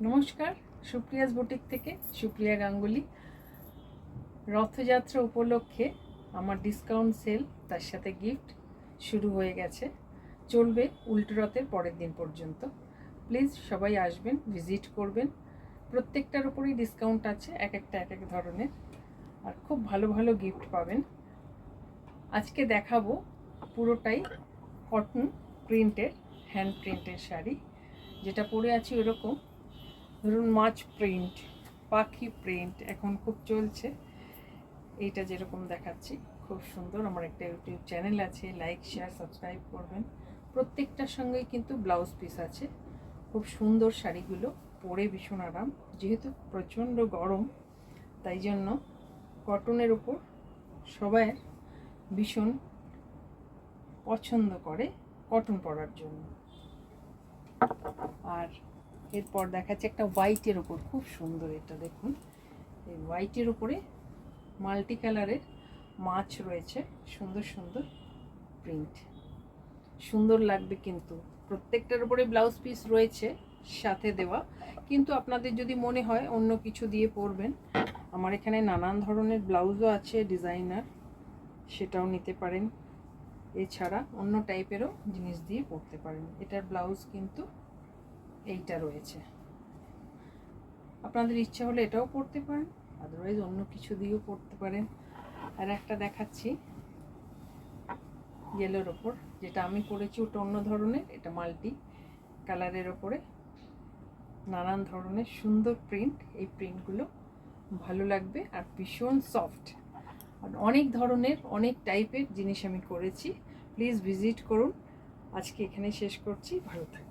নমস্কার, সুপ্রিয়াস বুটিক থেকে সুপ্রিয়া গাঙ্গুলি। রথযাত্রা উপলক্ষে আমার ডিসকাউন্ট সেল, তার সাথে গিফট শুরু হয়ে গেছে, চলবে উল্টো রথের পরের দিন পর্যন্ত। প্লিজ সবাই আসবেন, ভিজিট করবেন। প্রত্যেকটার উপরেই ডিসকাউন্ট আছে, এক এক ধরনের, আর খুব ভালো ভালো গিফট পাবেন। আজকে দেখাবো পুরোটাই কটন প্রিন্টের, হ্যান্ড প্রিন্টের শাড়ি। যেটা পরে আছি ওরকম, ধরুন মাছ প্রিন্ট, পাখি প্রিন্ট এখন খুব চলছে। এইটা যেরকম দেখাচ্ছি খুব সুন্দর। আমার একটা ইউটিউব চ্যানেল আছে, লাইক শেয়ার সাবস্ক্রাইব করবেন। প্রত্যেকটার সঙ্গেই কিন্তু ব্লাউজ পিস আছে। খুব সুন্দর শাড়িগুলো, পরে ভীষণ আরাম। যেহেতু প্রচণ্ড গরম, তাই জন্য কটনের উপর সবাই ভীষণ পছন্দ করে কটন পরার জন্য। আর এরপর দেখাচ্ছে একটা হোয়াইটের উপর, খুব সুন্দর। এটা দেখুন, এই হোয়াইটের উপরে মাল্টি কালারের মাছ রয়েছে, সুন্দর সুন্দর প্রিন্ট, সুন্দর লাগবে। কিন্তু প্রত্যেকটার উপরে ব্লাউজ পিস রয়েছে সাথে দেওয়া, কিন্তু আপনাদের যদি মনে হয় অন্য কিছু দিয়ে পরবেন, আমার এখানে নানান ধরনের ব্লাউজও আছে ডিজাইনার, সেটাও নিতে পারেন। এছাড়া অন্য টাইপেরও জিনিস দিয়ে পরতে পারেন। এটার ব্লাউজ কিন্তু এইটা রয়েছে, আপনাদের ইচ্ছা হলে এটাও পরতে পারেন, আদারওয়াইজ অন্য কিছু দিয়েও পরতে পারেন। আর একটা দেখাচ্ছি ইয়েলোর ওপর, যেটা আমি পরেছি ওটা অন্য ধরনের, এটা মাল্টি কালারের ওপরে নানান ধরনের সুন্দর প্রিন্ট। এই প্রিন্টগুলো ভালো লাগবে আর ভীষণ সফট। আর অনেক ধরনের অনেক টাইপের জিনিস আমি করেছি, প্লিজ ভিজিট করুন। আজকে এখানে শেষ করছি, ভালো থাকবেন।